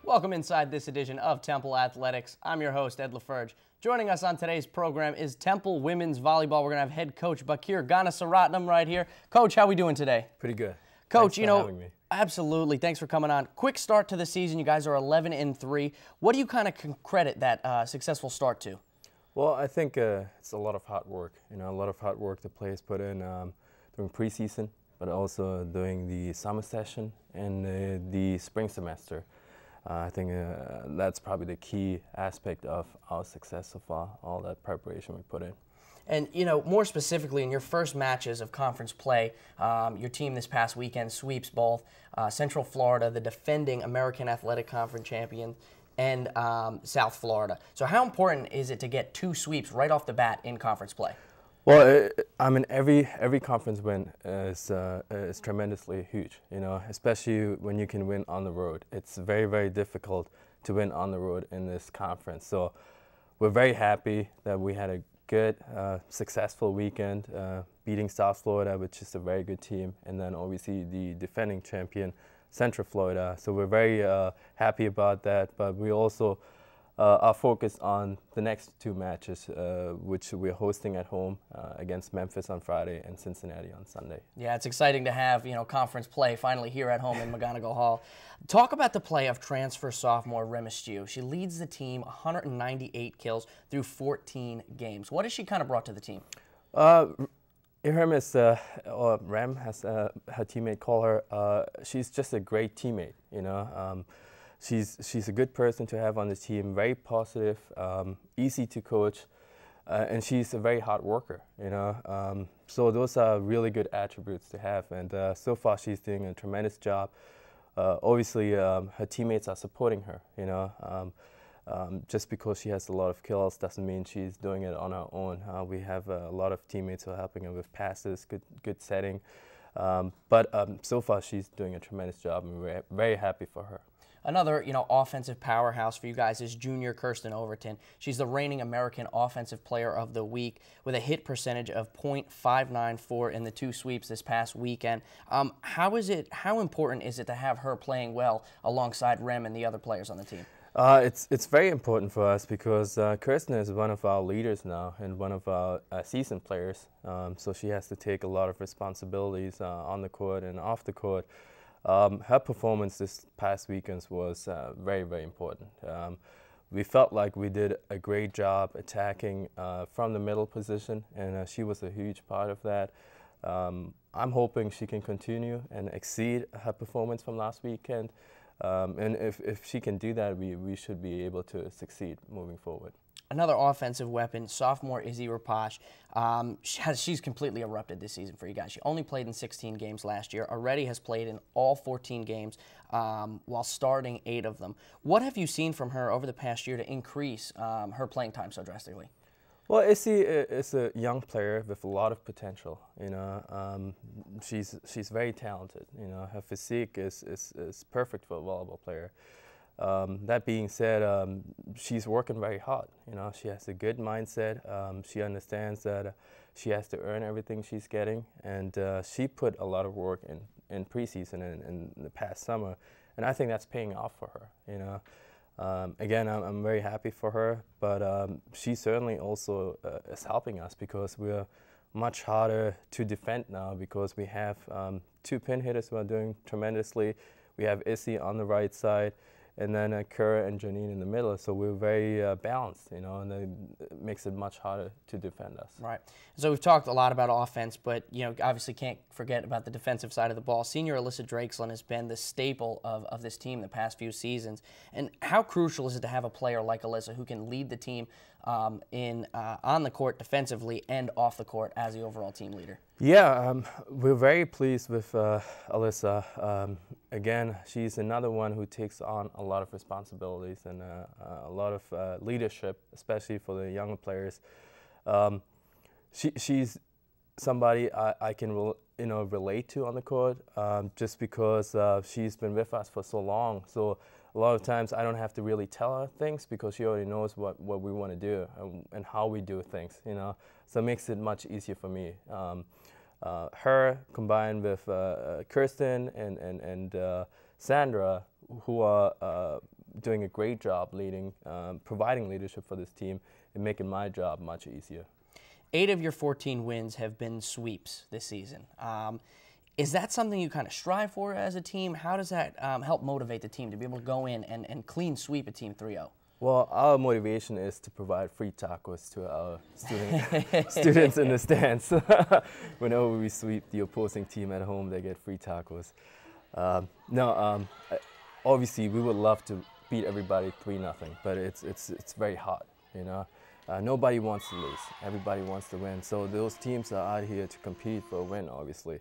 Welcome inside this edition of Temple Athletics. I'm your host, Ed LaFerge. Joining us on today's program is Temple Women's Volleyball. We're going to have head coach Bakir Ganasaratnam right here. Coach, how are we doing today? Pretty good. Coach, Thanks for having me. Absolutely. Thanks for coming on. Quick start to the season. You guys are 11-3. What do you kind of credit that successful start to? Well, I think it's a lot of hard work. A lot of hard work the players put in during preseason, but also during the summer session and the spring semester. I think that's probably the key aspect of our success so far, all that preparation we put in. And, more specifically, in your first matches of conference play, your team this past weekend sweeps both Central Florida, the defending American Athletic Conference champion, and South Florida. So how important is it to get two sweeps right off the bat in conference play? Well, every conference win is tremendously huge, especially when you can win on the road. It's very, very difficult to win on the road in this conference. So we're very happy that we had a good, successful weekend, beating South Florida, which is a very good team, and then obviously the defending champion, Central Florida. So we're very happy about that, but we also are focused on the next two matches, which we're hosting at home against Memphis on Friday and Cincinnati on Sunday. Yeah, it's exciting to have conference play finally here at home in McGonigal Hall. Talk about the play of transfer sophomore Rem Stew. She leads the team 198 kills through 14 games. What has she kind of brought to the team? Rem, as her teammate call her, she's just a great teammate. She's a good person to have on the team, very positive, easy to coach, and she's a very hard worker, So those are really good attributes to have, and so far she's doing a tremendous job. Obviously, her teammates are supporting her, just because she has a lot of kills doesn't mean she's doing it on her own. We have a lot of teammates who are helping her with passes, good setting, but so far she's doing a tremendous job, and we're very happy for her. Another, offensive powerhouse for you guys is junior Kirsten Overton. She's the reigning American Offensive Player of the Week with a hit percentage of .594 in the two sweeps this past weekend. How important is it to have her playing well alongside Rem and the other players on the team? It's very important for us because Kirsten is one of our leaders now and one of our seasoned players. So she has to take a lot of responsibilities on the court and off the court. Her performance this past weekend was very, very important. We felt like we did a great job attacking from the middle position, and she was a huge part of that. I'm hoping she can continue and exceed her performance from last weekend. And if she can do that, we should be able to succeed moving forward. Another offensive weapon, sophomore Izzy Rapash. She's completely erupted this season for you guys. She only played in 16 games last year, already has played in all 14 games while starting 8 of them. What have you seen from her over the past year to increase her playing time so drastically? Well, Izzy is a young player with a lot of potential. She's very talented. Her physique is perfect for a volleyball player. That being said, she's working very hard. She has a good mindset. She understands that she has to earn everything she's getting, and she put a lot of work in preseason and in the past summer, and I think that's paying off for her. Again, I'm very happy for her, but she certainly also is helping us because we're much harder to defend now because we have 2 pin hitters who are doing tremendously. We have Izzy on the right side, and then Kara and Janine in the middle. So we're very balanced, and it makes it much harder to defend us. Right. So we've talked a lot about offense, but obviously can't forget about the defensive side of the ball. Senior Alyssa Drakeslin has been the staple of this team the past few seasons. And how crucial is it to have a player like Alyssa who can lead the team on the court defensively and off the court as the overall team leader? Yeah, we're very pleased with Alyssa. Again, she's another one who takes on a lot of responsibilities and a lot of leadership, especially for the younger players. She's somebody I can relate to on the court, just because she's been with us for so long. So a lot of times I don't have to really tell her things because she already knows what we want to do and how we do things. So it makes it much easier for me. Her combined with Kirsten and Sandra, who are doing a great job leading, providing leadership for this team and making my job much easier. 8 of your 14 wins have been sweeps this season. Is that something you kind of strive for as a team? How does that help motivate the team to be able to go in and clean sweep a team 3-0? Well, our motivation is to provide free tacos to our students in the stands. Whenever we sweep the opposing team at home, they get free tacos. Obviously, we would love to beat everybody 3-0, but it's very hard, you know. Nobody wants to lose. Everybody wants to win. So those teams are out here to compete for a win, obviously.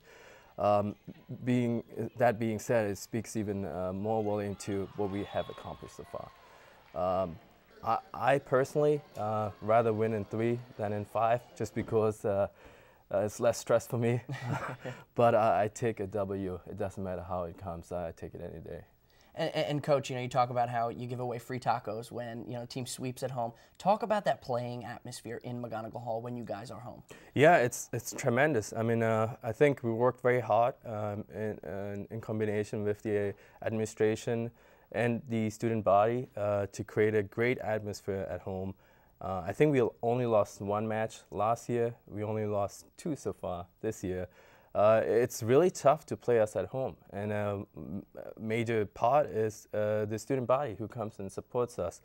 That being said, it speaks even more well into what we have accomplished so far. I personally rather win in 3 than in 5, just because it's less stress for me. But I take a W. It doesn't matter how it comes. I take it any day. And Coach, you talk about how you give away free tacos when the team sweeps at home. Talk about that playing atmosphere in McGonigal Hall when you guys are home. Yeah, it's tremendous. I mean, I think we worked very hard in combination with the administration and the student body to create a great atmosphere at home. I think we only lost 1 match last year. We only lost 2 so far this year. It's really tough to play us at home, and a major part is the student body who comes and supports us.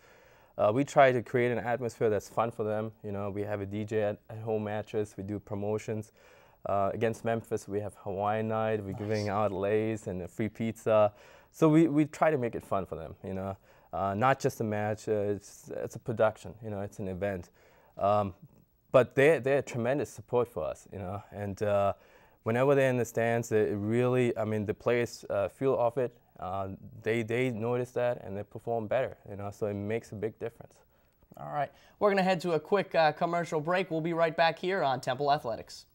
We try to create an atmosphere that's fun for them. We have a DJ at home matches. We do promotions. Against Memphis, we have Hawaiian night. We're giving out Lays and a free pizza. So we try to make it fun for them. Not just a match. It's a production. It's an event. But they're a tremendous support for us. And whenever they're in the stands, it really, the players feel off it. They notice that and they perform better, so it makes a big difference. All right. We're going to head to a quick commercial break. We'll be right back here on Temple Athletics.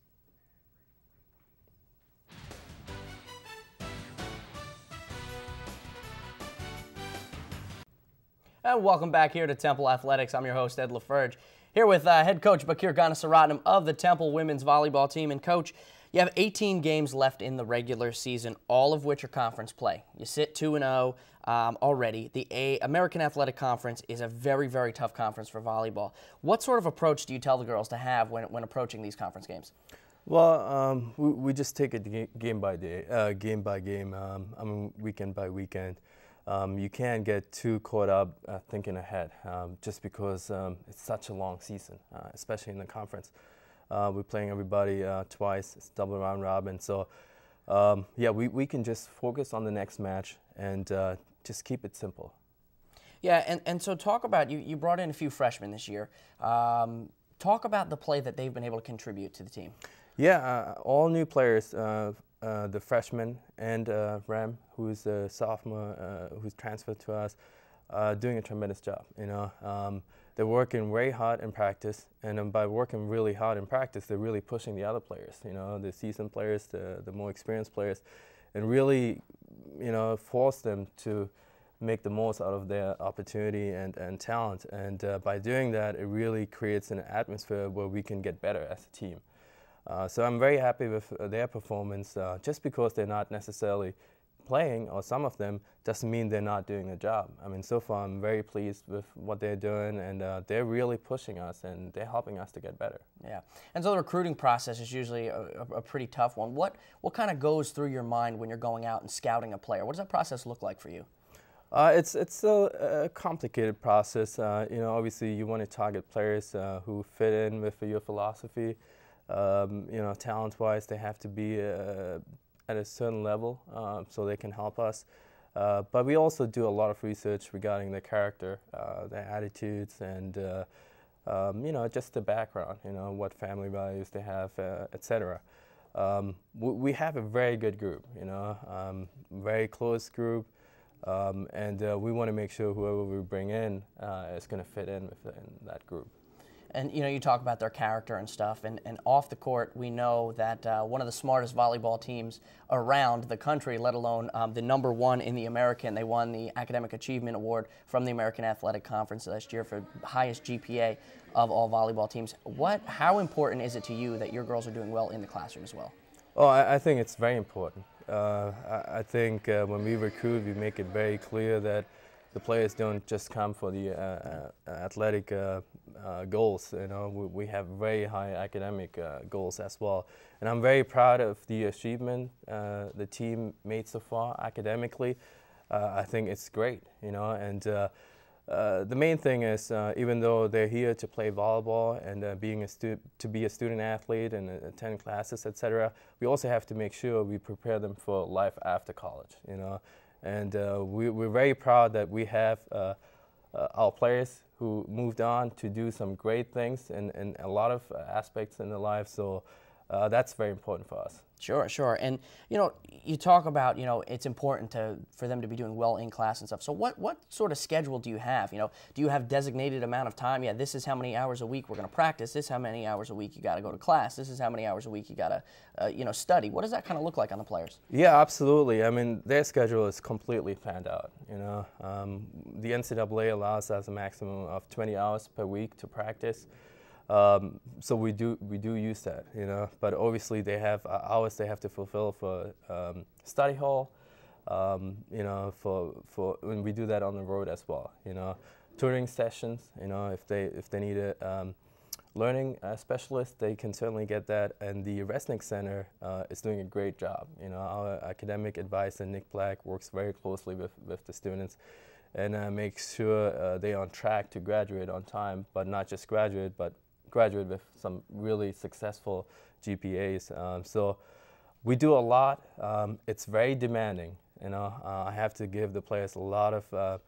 And welcome back here to Temple Athletics. I'm your host, Ed LaFerge, here with head coach Bakir Ganasaratnam of the Temple women's volleyball team. And Coach, you have 18 games left in the regular season, all of which are conference play. You sit 2-0 already. The American Athletic Conference is a very, very tough conference for volleyball. What sort of approach do you tell the girls to have when approaching these conference games? Well, we just take it game by game, weekend by weekend. You can't get too caught up thinking ahead, just because it's such a long season, especially in the conference. We're playing everybody twice. It's double round robin. So, yeah, we can just focus on the next match and just keep it simple. Yeah, and so talk about, you brought in a few freshmen this year. Talk about the play that they've been able to contribute to the team. Yeah, all new players, the freshman and Rem, who's a sophomore, who's transferred to us, doing a tremendous job. They're working very hard in practice, and by working really hard in practice, they're really pushing the other players, the seasoned players, the more experienced players, and really, force them to make the most out of their opportunity and talent. And by doing that, it really creates an atmosphere where we can get better as a team. So I'm very happy with their performance. Just because they're not necessarily playing, or some of them, doesn't mean they're not doing the job. So far I'm very pleased with what they're doing, and they're really pushing us, and they're helping us to get better. Yeah, and so the recruiting process is usually a pretty tough one. What kind of goes through your mind when you're going out and scouting a player? What does that process look like for you? It's a complicated process. Obviously you want to target players who fit in with your philosophy. Talent-wise, they have to be at a certain level so they can help us. But we also do a lot of research regarding their character, their attitudes, and just the background, what family values they have, etc. We have a very good group, very close group, and we want to make sure whoever we bring in is going to fit in within that group. And you talk about their character and stuff, and off the court, we know that one of the smartest volleyball teams around the country, let alone the #1 in the American. They won the Academic Achievement Award from the American Athletic Conference last year for highest GPA of all volleyball teams. How important is it to you that your girls are doing well in the classroom as well? Oh, I think it's very important. I think when we recruit, we make it very clear that the players don't just come for the athletic goals. You know, we have very high academic goals as well. And I'm very proud of the achievement the team made so far academically. I think it's great, you know, and the main thing is even though they're here to play volleyball and to be a student athlete and attend classes, etc., we also have to make sure we prepare them for life after college, you know. And we're very proud that we have our players who moved on to do some great things in a lot of aspects in their life. So that's very important for us. Sure, sure. And, you know, you talk about, you know, it's important for them to be doing well in class and stuff. So what sort of schedule do you have? You know, do you have designated amount of time? Yeah, this is how many hours a week we're going to practice. This is how many hours a week you got to go to class. This is how many hours a week you got to, you know, study. What does that kind of look like on the players? Yeah, absolutely. I mean, their schedule is completely planned out, you know. The NCAA allows us a maximum of 20 hours per week to practice. So we do use that, you know, but obviously they have hours they have to fulfill for study hall, you know, for when we do that on the road as well, you know, touring sessions, you know, if they need a learning specialist, they can certainly get that, and the Resnick Center is doing a great job. You know, our academic advisor Nick Black works very closely with the students and makes sure they're on track to graduate on time, but not just graduate, but graduate with some really successful GPAs. So we do a lot. It's very demanding. You know, I have to give the players a lot of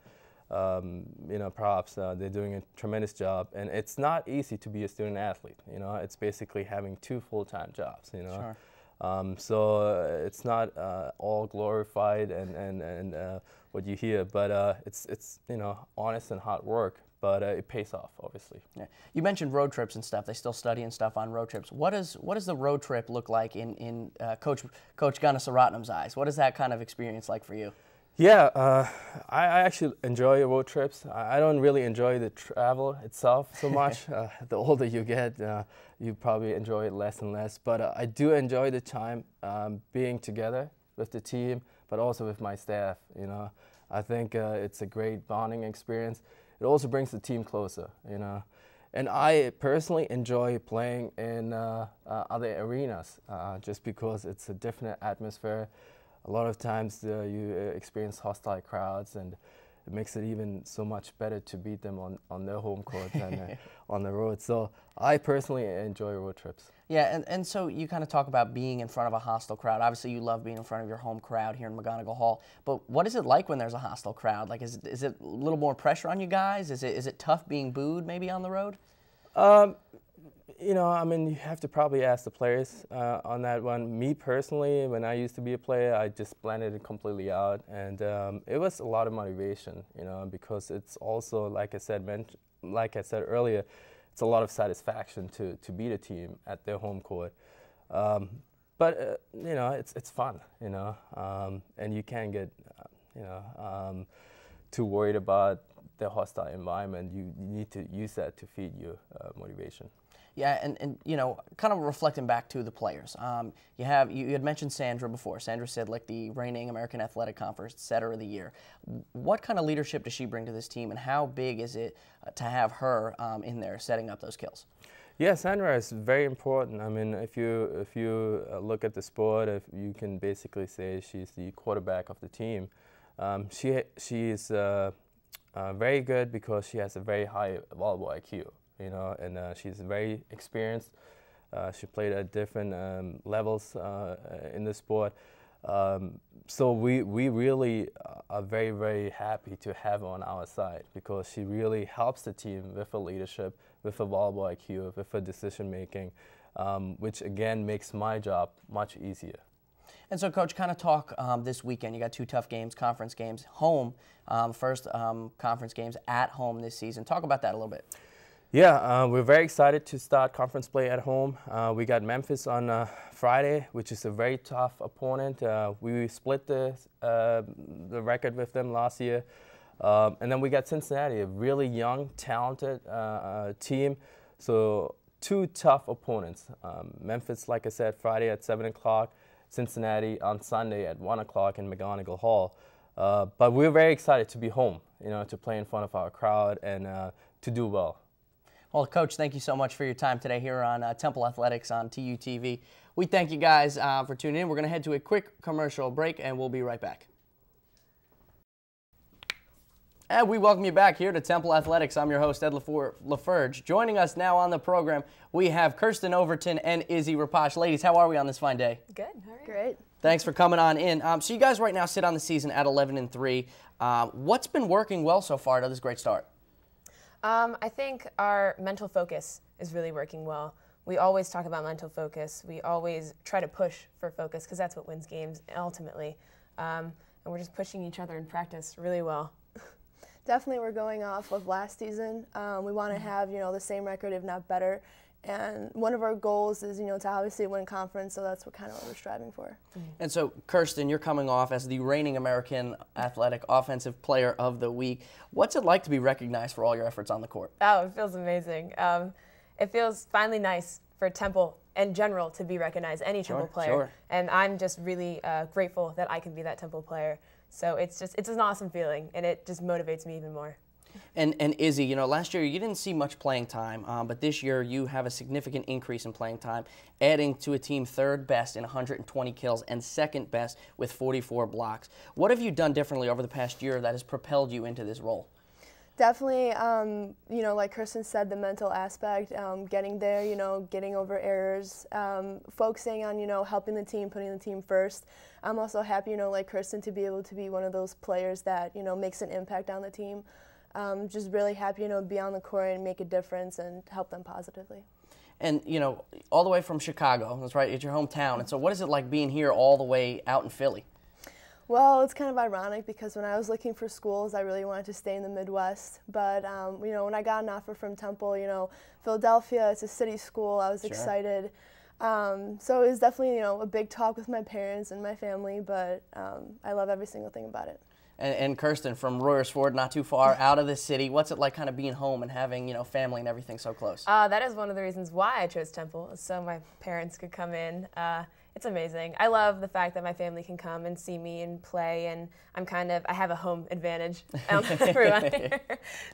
you know, props. They're doing a tremendous job, and it's not easy to be a student athlete. You know, it's basically having 2 full-time jobs. You know, sure. So it's not all glorified and what you hear, but it's you know, honest and hard work. But it pays off, obviously. Yeah. You mentioned road trips and stuff. They still study and stuff on road trips. What does the road trip look like in Coach Gunnasaratnam's eyes? What is that kind of experience like for you? Yeah, I actually enjoy road trips. I don't really enjoy the travel itself so much. The older you get, you probably enjoy it less and less. But I do enjoy the time being together with the team, but also with my staff. You know, I think it's a great bonding experience. It also brings the team closer, you know. And I personally enjoy playing in other arenas just because it's a different atmosphere. A lot of times you experience hostile crowds, and it makes it even so much better to beat them on their home court than on the road. So I personally enjoy road trips. Yeah, and so you kind of talk about being in front of a hostile crowd. Obviously, you love being in front of your home crowd here in McGonigle Hall. But what is it like when there's a hostile crowd? Like, is it a little more pressure on you guys? Is it tough being booed maybe on the road? You know, I mean, you have to probably ask the players on that one. Me personally, when I used to be a player, I just blended it completely out, and it was a lot of motivation, you know, because it's also, like I said earlier, it's a lot of satisfaction to beat a team at their home court. But you know, it's fun, you know, and you can't get you know, too worried about the hostile environment. You need to use that to feed your motivation. Yeah, and you know, kind of reflecting back to the players. You had mentioned Sandra before. Sandra Sidlick, the reigning American Athletic Conference Setter of the Year. What kind of leadership does she bring to this team, and how big is it to have her in there setting up those kills? Yeah, Sandra is very important. I mean, if you look at the sport, if you can basically say she's the quarterback of the team. She's very good because she has a very high volleyball IQ. You know, and she's very experienced. She played at different levels in the sport. So we really are very, very happy to have her on our side because she really helps the team with her leadership, with her volleyball IQ, with her decision making, which again makes my job much easier. And so, Coach, kind of talk this weekend. You got 2 tough games, conference games, home, first conference games at home this season. Talk about that a little bit. Yeah, we're very excited to start conference play at home. We got Memphis on Friday, which is a very tough opponent. We split the record with them last year. And then we got Cincinnati, a really young, talented team. So 2 tough opponents. Memphis, like I said, Friday at 7 o'clock. Cincinnati on Sunday at 1 o'clock in McGonigle Hall. But we're very excited to be home. you know, to play in front of our crowd and to do well. Well, Coach, thank you so much for your time today here on Temple Athletics on TUTV. We thank you guys for tuning in. We're going to head to a quick commercial break, and we'll be right back. And we welcome you back here to Temple Athletics. I'm your host, Ed LaFurge. Joining us now on the program, we have Kirsten Overton and Izzy Rapash. Ladies, how are we on this fine day? Good. How are you? Great. Thanks for coming on in. So you guys right now sit on the season at 11-3. What's been working well so far to this great start? I think our mental focus is really working well. We always talk about mental focus. We always try to push for focus because that's what wins games ultimately. And we're just pushing each other in practice really well. Definitely, we're going off of last season. We want to have, the same record, if not better. And one of our goals is, to obviously win conference, so that's what we're striving for. And so, Kirsten, you're coming off as the reigning American Athletic Offensive Player of the Week. What's it like to be recognized for all your efforts on the court? Oh, it feels amazing. It feels finally nice for Temple in general to be recognized, any Temple player. Sure. And I'm just really grateful that I can be that Temple player. So it's an awesome feeling, and it just motivates me even more. And Izzy, last year you didn't see much playing time, but this year you have a significant increase in playing time, adding to a team third best in 120 kills and second best with 44 blocks. What have you done differently over the past year that has propelled you into this role? Definitely, like Kirsten said, the mental aspect, getting there, getting over errors, focusing on, helping the team, putting the team first. I'm also happy, like Kirsten, to be able to be one of those players that, makes an impact on the team. Just really happy, be on the court and make a difference and help them positively. And, all the way from Chicago, that's right, it's your hometown. And so what is it like being here all the way out in Philly? Well, it's kind of ironic because when I was looking for schools, I really wanted to stay in the Midwest. But, when I got an offer from Temple, Philadelphia, it's a city school, I was excited. So it was definitely, a big talk with my parents and my family, but I love every single thing about it. And Kirsten, from Royersford, not too far out of the city, what's it like kind of being home and having, family and everything so close? That is one of the reasons why I chose Temple, so my parents could come in. It's amazing. I love the fact that my family can come and see me and play, and I have a home advantage everyone here.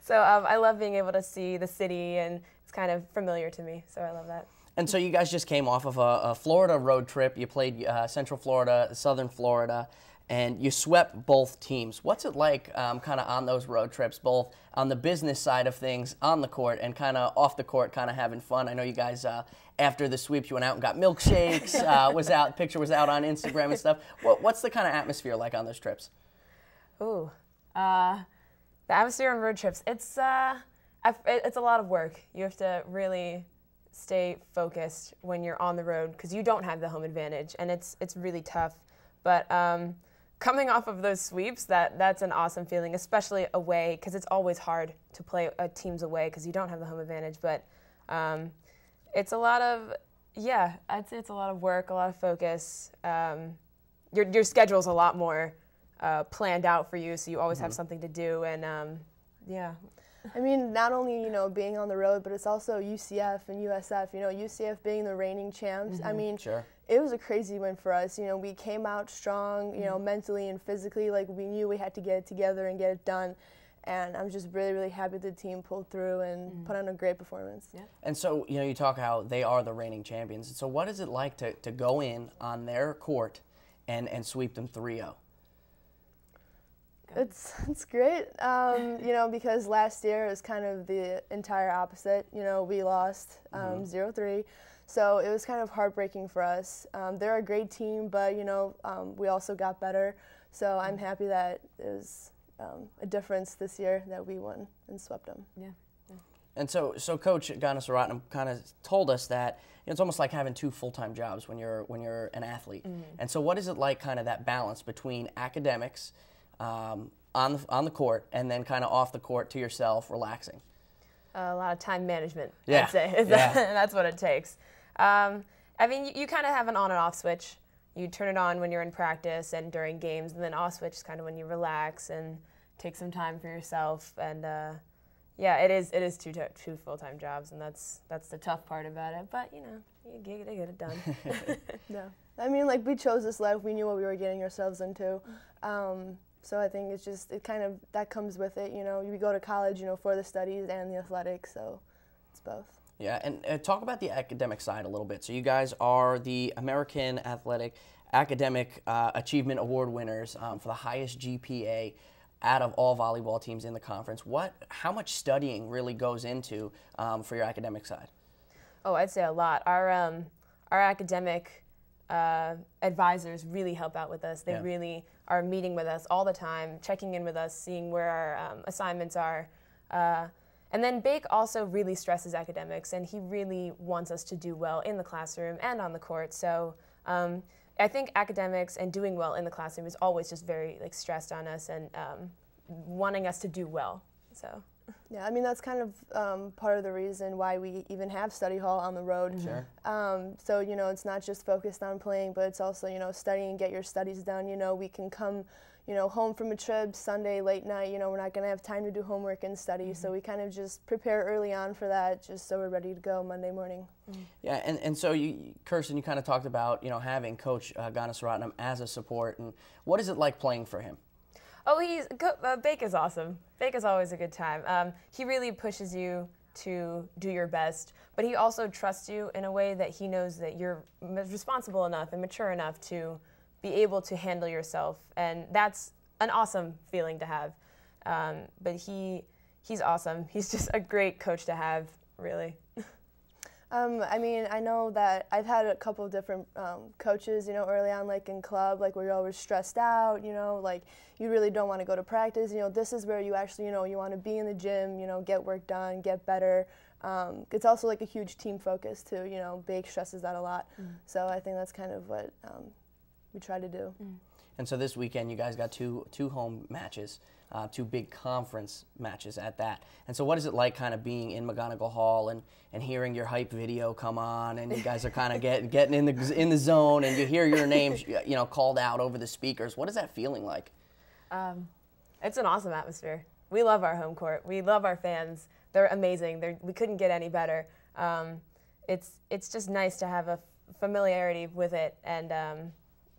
So I love being able to see the city, and it's kind of familiar to me, so I love that. And so you guys just came off of a Florida road trip. You played Central Florida, Southern Florida, and you swept both teams. What's it like kind of on those road trips, both on the business side of things, on the court, and kind of off the court, kind of having fun? I know you guys, after the sweeps, you went out and got milkshakes, picture was out on Instagram and stuff. What's the kind of atmosphere like on those trips? Ooh, the atmosphere on road trips, it's a lot of work. You have to really stay focused when you're on the road because you don't have the home advantage, and it's really tough. But coming off of those sweeps, that's an awesome feeling, especially away, because it's always hard to play teams away because you don't have the home advantage. But it's a lot of, I'd say it's a lot of work, a lot of focus. Your schedule's a lot more planned out for you, so you always have something to do, and I mean, not only, being on the road, but it's also UCF and USF, UCF being the reigning champs. I mean, Sure. It was a crazy win for us. We came out strong, mentally and physically. Like, we knew we had to get it together and get it done. And I'm just really, really happy the team pulled through and put on a great performance. Yeah. And so, you talk how they are the reigning champions. And so what is it like to go in on their court and sweep them 3-0? It's great, because last year was kind of the entire opposite. We lost 0-3. So it was kind of heartbreaking for us. They're a great team, but, we also got better. So I'm happy that it was a difference this year that we won and swept them. Yeah. And so Coach Ganasaratan kind of told us that it's almost like having two full-time jobs when you're an athlete. And so what is it like, kind of that balance between academics on the court and then kind of off the court to yourself, relaxing? A lot of time management, Yeah. I'd say. That's what it takes. I mean, you kind of have an on and off switch. You turn it on when you're in practice and during games, and then off switch is kind of when you relax and take some time for yourself. And it is two full-time jobs, and that's the tough part about it. But you get it done. Yeah, I mean, we chose this life. We knew what we were getting ourselves into. So I think it's just, that comes with it, you know. You go to college, you know, for the studies and the athletics, so it's both. Yeah, and talk about the academic side a little bit. So you guys are the American Academic Achievement Award winners for the highest GPA out of all volleyball teams in the conference. How much studying really goes into for your academic side? Oh, I'd say a lot. Our academic advisors really help out with us. They really are meeting with us all the time, checking in with us, seeing where our assignments are. And then Bake also really stresses academics, and he really wants us to do well in the classroom and on the court. So I think academics and doing well in the classroom is always just very stressed on us and wanting us to do well. So. Yeah, I mean, that's kind of part of the reason why we even have study hall on the road. Sure. So, you know, it's not just focused on playing, but it's also, you know, studying, get your studies done. You know, we can come, you know, home from a trip Sunday late night, you know, we're not going to have time to do homework and study. So we kind of just prepare early on for that, just so we're ready to go Monday morning. Yeah, and so Kirsten, you kind of talked about, you know, having Coach Ganaswaratnam as a support, and what is it like playing for him? Oh, Bake is awesome. Bake is always a good time. He really pushes you to do your best, but he also trusts you in a way that he knows that you're responsible enough and mature enough to be able to handle yourself, and that's an awesome feeling to have. But he's awesome. He's just a great coach to have, really. I mean, I know that I've had a couple of different coaches, you know, early on, like in club, like where you're always stressed out, you know, like you really don't want to go to practice. You know, this is where you actually, you know, you want to be in the gym, you know, get work done, get better. It's also like a huge team focus too, you know, Bake stresses that a lot. So I think that's kind of what we try to do. And so this weekend you guys got two home matches, two big conference matches at that. And so what is it like kind of being in McGonigal Hall and hearing your hype video come on, and you guys are kind of getting in the zone, and you hear your names, you know, called out over the speakers? What is that feeling like? It's an awesome atmosphere. We love our home court. We love our fans. They're amazing. We couldn't get any better. It's just nice to have a familiarity with it, and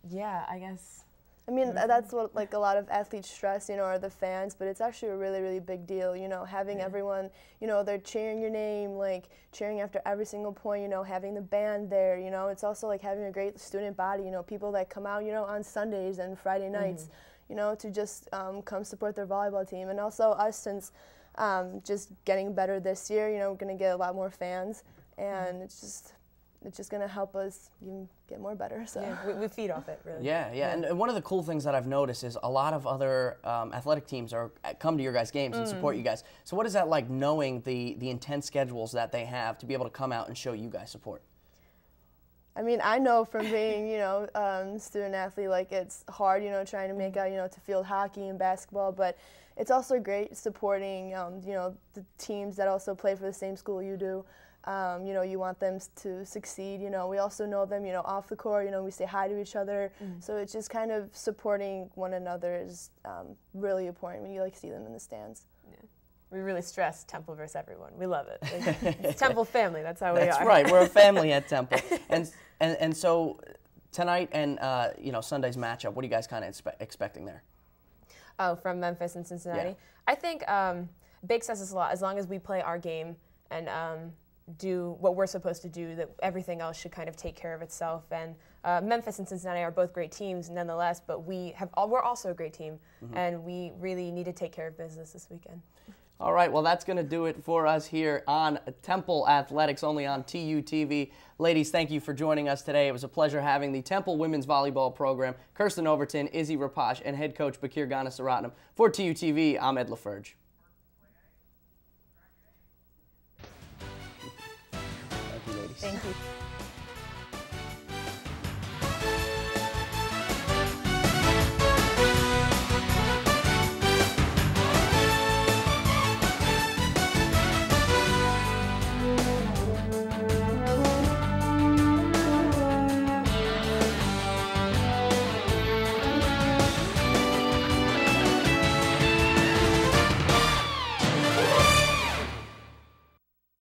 yeah, I guess. I mean, that's what like a lot of athletes stress, you know, are the fans, but it's actually a really, really big deal, you know, having everyone, you know, they're cheering your name, like cheering after every single point, you know, having the band there, you know. It's also like having a great student body, you know, people that come out, you know, on Sundays and Friday nights, you know, to just come support their volleyball team. And also us, since just getting better this year, you know, we're going to get a lot more fans, and it's just going to help us even get more better. So yeah, we feed off it, really. Yeah. And one of the cool things that I've noticed is a lot of other athletic teams come to your guys' games and support you guys. So what is that like, knowing the intense schedules that they have to be able to come out and show you guys support? I mean, I know from being, you know, student athlete, like it's hard, you know, trying to make out, you know, to field hockey and basketball, but it's also great supporting, you know, the teams that also play for the same school you do. You know, you want them to succeed. You know, we also know them, you know, off the court. You know, we say hi to each other. So it's just kind of supporting one another is really important when you like see them in the stands. Yeah. We really stress Temple versus everyone. We love it. It's Temple family. That's how we are. That's right. We're a family at Temple. And so tonight and you know, Sunday's matchup, what are you guys kind of expecting there? Oh, from Memphis and Cincinnati. Yeah. I think Bake says this a lot. As long as we play our game and do what we're supposed to do, that everything else should kind of take care of itself. And Memphis and Cincinnati are both great teams nonetheless, but we're also a great team, and we really need to take care of business this weekend. All right, well, that's going to do it for us here on Temple Athletics, only on TUTV. Ladies, thank you for joining us today. It was a pleasure having the Temple women's volleyball program, Kirsten Overton, Izzy Rapash, and head coach Bakir Ganaswaratnam. For TUTV, I'm Ed LaFerge. Thank you, ladies. Thank you.